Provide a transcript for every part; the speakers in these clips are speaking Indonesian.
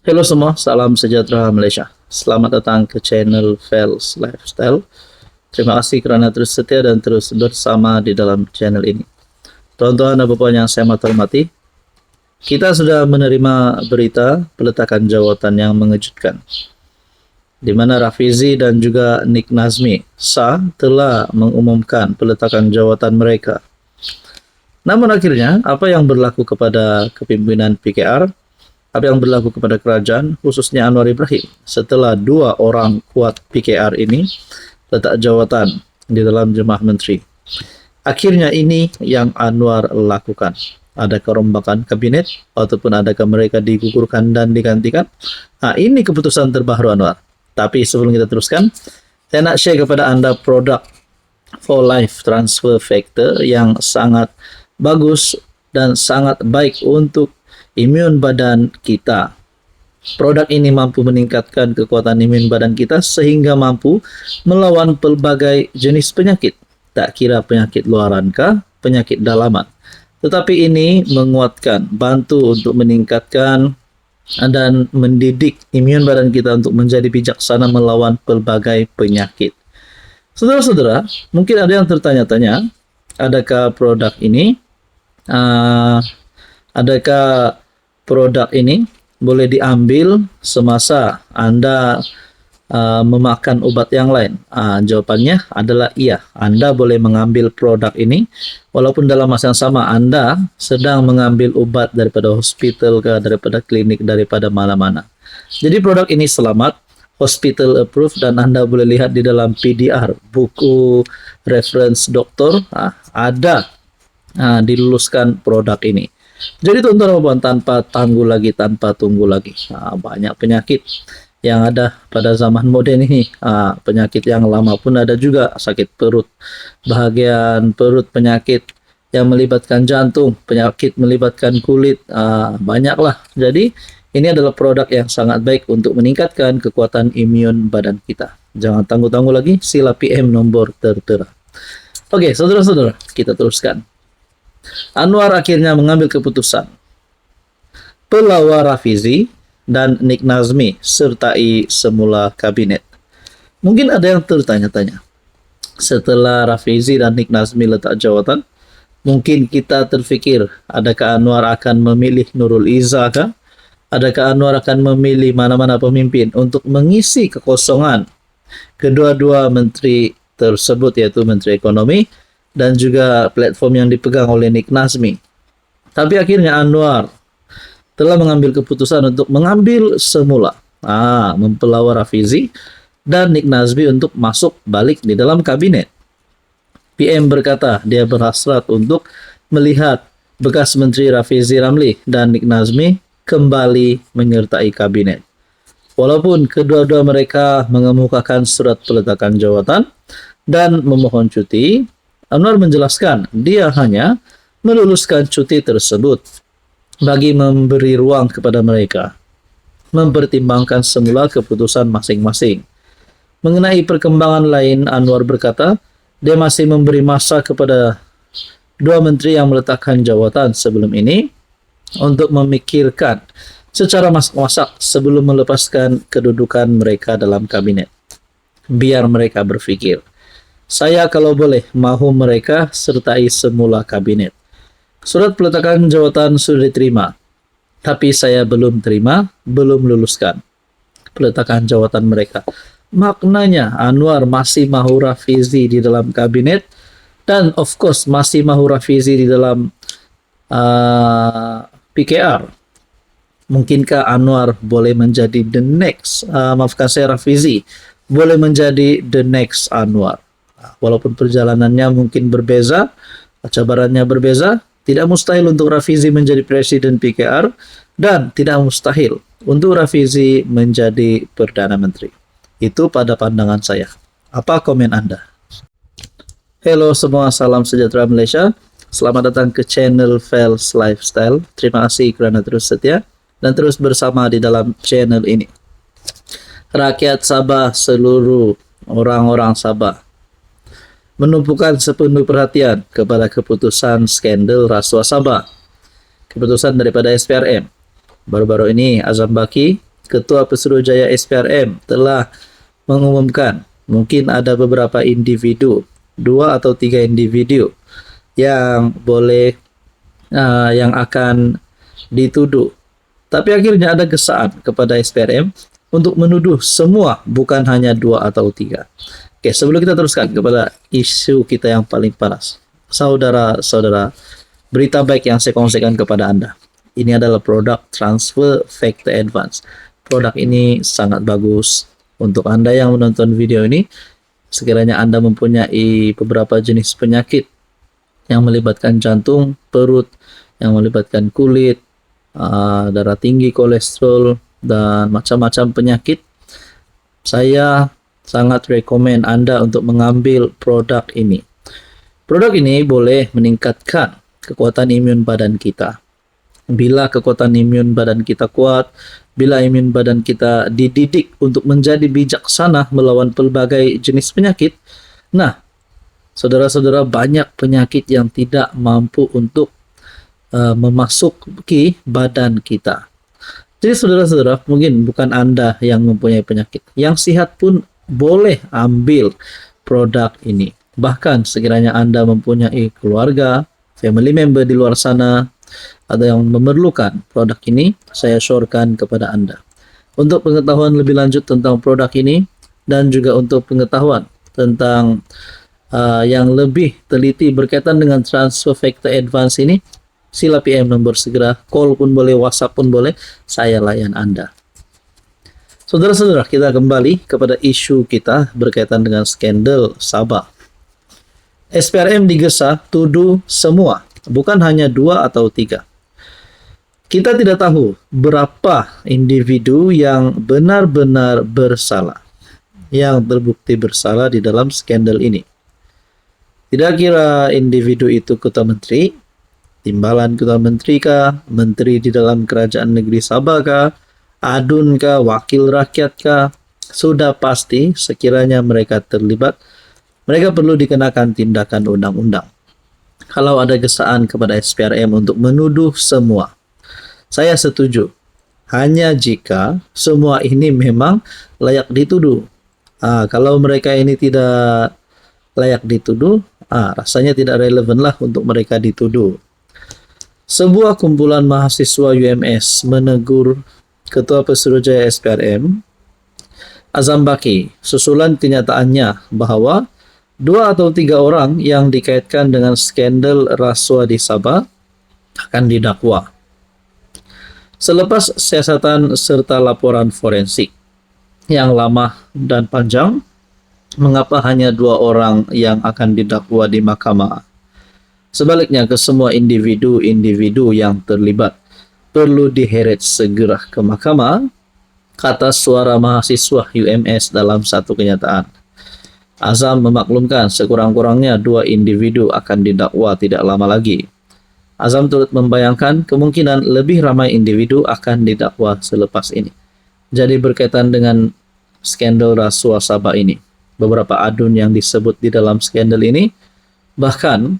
Halo semua, salam sejahtera Malaysia. Selamat datang ke channel Fels Lifestyle. Terima kasih kerana terus setia dan terus bersama di dalam channel ini. Tuan-tuan dan puan yang saya hormati, kita sudah menerima berita peletakan jawatan yang mengejutkan, di mana Rafizi dan juga Nik Nazmi sah telah mengumumkan peletakan jawatan mereka. Namun akhirnya, apa yang berlaku kepada kepimpinan PKR, apa yang berlaku kepada kerajaan, khususnya Anwar Ibrahim, setelah dua orang kuat PKR ini letak jawatan di dalam Jemaah Menteri. Akhirnya ini yang Anwar lakukan. Adakah rombakan kabinet ataupun adakah mereka digugurkan dan digantikan? Nah, ini keputusan terbaru Anwar. Tapi sebelum kita teruskan, saya nak share kepada anda produk For Life Transfer Factor yang sangat bagus dan sangat baik untuk imun badan kita. Produk ini mampu meningkatkan kekuatan imun badan kita sehingga mampu melawan pelbagai jenis penyakit. Tak kira penyakit luaran kah, penyakit dalaman. Tetapi ini menguatkan, bantu untuk meningkatkan dan mendidik imun badan kita untuk menjadi bijaksana melawan pelbagai penyakit. Saudara-saudara, mungkin ada yang tertanya-tanya, adakah produk ini boleh diambil semasa anda memakan obat yang lain? Jawabannya adalah iya. Anda boleh mengambil produk ini walaupun dalam masa yang sama anda sedang mengambil obat daripada hospital ke, daripada klinik, daripada mana-mana. Jadi produk ini selamat, hospital approved, dan anda boleh lihat di dalam PDR, buku reference doktor, ada diluluskan produk ini. Jadi tuan-tuan dan puan, tanpa tunggu lagi. Banyak penyakit yang ada pada zaman moden ini. Penyakit yang lama pun ada juga, sakit perut, bahagian perut, penyakit yang melibatkan jantung, penyakit melibatkan kulit, banyaklah. Jadi ini adalah produk yang sangat baik untuk meningkatkan kekuatan imun badan kita. Jangan tunggu lagi, sila PM nombor tertera. Oke, saudara-saudara, kita teruskan. Anwar akhirnya mengambil keputusan. Pelawar Rafizi dan Nik Nazmi sertai semula kabinet. Mungkin ada yang tertanya-tanya, setelah Rafizi dan Nik Nazmi letak jawatan, mungkin kita terfikir, adakah Anwar akan memilih Nurul Izzah kah? Adakah Anwar akan memilih mana-mana pemimpin untuk mengisi kekosongan kedua-dua menteri tersebut, yaitu Menteri Ekonomi dan juga platform yang dipegang oleh Nik Nazmi? Tapi akhirnya Anwar telah mengambil keputusan untuk mengambil semula, mempelawar Rafizi dan Nik Nazmi untuk masuk balik di dalam kabinet. PM berkata dia berhasrat untuk melihat bekas Menteri Rafizi Ramli dan Nik Nazmi kembali menyertai kabinet. Walaupun kedua-dua mereka mengemukakan surat peletakan jawatan dan memohon cuti, Anwar menjelaskan dia hanya meluluskan cuti tersebut bagi memberi ruang kepada mereka mempertimbangkan semula keputusan masing-masing. Mengenai perkembangan lain, Anwar berkata dia masih memberi masa kepada dua menteri yang meletakkan jawatan sebelum ini untuk memikirkan secara masak-masak sebelum melepaskan kedudukan mereka dalam kabinet. Biar mereka berfikir. Saya kalau boleh mahu mereka sertai semula kabinet. Surat peletakan jawatan sudah diterima, tapi saya belum terima, belum luluskan peletakan jawatan mereka. Maknanya Anwar masih mahu Rafizi di dalam kabinet, dan of course masih mahu Rafizi di dalam PKR. Mungkinkah Anwar boleh menjadi the next, Rafizi boleh menjadi the next Anwar? Walaupun perjalanannya mungkin berbeza, cabarannya berbeza, tidak mustahil untuk Rafizi menjadi presiden PKR dan tidak mustahil untuk Rafizi menjadi Perdana Menteri. Itu pada pandangan saya. Apa komen Anda? Halo semua, salam sejahtera Malaysia. Selamat datang ke channel Fels Lifestyle. Terima kasih kerana terus setia dan terus bersama di dalam channel ini. Rakyat Sabah, seluruh orang-orang Sabah menumpukan sepenuh perhatian kepada keputusan skandal rasuah Sabah, keputusan daripada SPRM. Baru-baru ini Azam Baki Ketua Pesuruhjaya SPRM telah mengumumkan mungkin ada beberapa individu, 2 atau 3 individu yang boleh yang akan dituduh. Tapi akhirnya ada gesaan kepada SPRM untuk menuduh semua, bukan hanya 2 atau 3. Oke, sebelum kita teruskan kepada isu kita yang paling panas, saudara-saudara, berita baik yang saya kongsikan kepada Anda. Ini adalah produk Transfer Factor Advance. Produk ini sangat bagus untuk Anda yang menonton video ini. Sekiranya Anda mempunyai beberapa jenis penyakit yang melibatkan jantung, perut, yang melibatkan kulit, darah tinggi, kolesterol, dan macam-macam penyakit, saya sangat rekomen Anda untuk mengambil produk ini. Produk ini boleh meningkatkan kekuatan imun badan kita. Bila kekuatan imun badan kita kuat, bila imun badan kita dididik untuk menjadi bijaksana melawan pelbagai jenis penyakit, nah, saudara-saudara, banyak penyakit yang tidak mampu untuk memasuki badan kita. Jadi saudara-saudara, mungkin bukan Anda yang mempunyai penyakit. Yang sehat pun boleh ambil produk ini. Bahkan sekiranya Anda mempunyai keluarga, family member di luar sana, atau yang memerlukan produk ini, saya syorkan kepada Anda. Untuk pengetahuan lebih lanjut tentang produk ini, dan juga untuk pengetahuan tentang yang lebih teliti berkaitan dengan Transfer Factor Advance ini, sila PM nomor segera, call pun boleh, WhatsApp pun boleh, saya layan Anda. Saudara-saudara, kita kembali kepada isu kita berkaitan dengan skandal Sabah. SPRM digesa tuduh semua, bukan hanya 2 atau 3. Kita tidak tahu berapa individu yang benar-benar bersalah, yang terbukti bersalah di dalam skandal ini. Tidak kira individu itu ketua menteri, timbalan ketua menteri kah, menteri di dalam kerajaan negeri Sabah kah, adun kah, wakil rakyat kah, sudah pasti sekiranya mereka terlibat, mereka perlu dikenakan tindakan undang-undang. Kalau ada gesaan kepada SPRM untuk menuduh semua, saya setuju. Hanya jika semua ini memang layak dituduh. Kalau mereka ini tidak layak dituduh, rasanya tidak relevan lah untuk mereka dituduh. Sebuah kumpulan mahasiswa UMS menegur Ketua Pesuruhjaya SPRM, Azam Baki, susulan kenyataannya bahwa 2 atau 3 orang yang dikaitkan dengan skandal rasuah di Sabah akan didakwa. Selepas siasatan serta laporan forensik yang lama dan panjang, mengapa hanya 2 orang yang akan didakwa di mahkamah? Sebaliknya, ke semua individu-individu yang terlibat perlu diheret segera ke mahkamah, kata suara mahasiswa UMS dalam satu kenyataan. Azam memaklumkan sekurang-kurangnya 2 individu akan didakwa tidak lama lagi. Azam turut membayangkan kemungkinan lebih ramai individu akan didakwa selepas ini. Jadi berkaitan dengan skandal rasuah Sabah ini, beberapa adun yang disebut di dalam skandal ini, bahkan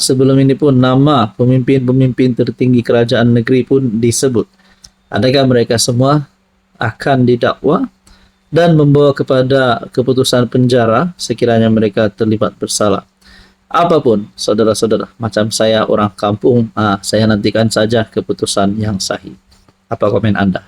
sebelum ini pun nama pemimpin-pemimpin tertinggi kerajaan negeri pun disebut. Adakah mereka semua akan didakwa dan membawa kepada keputusan penjara sekiranya mereka terlibat bersalah? Apapun, saudara-saudara, macam saya orang kampung, saya nantikan saja keputusan yang sahih. Apa komen Anda?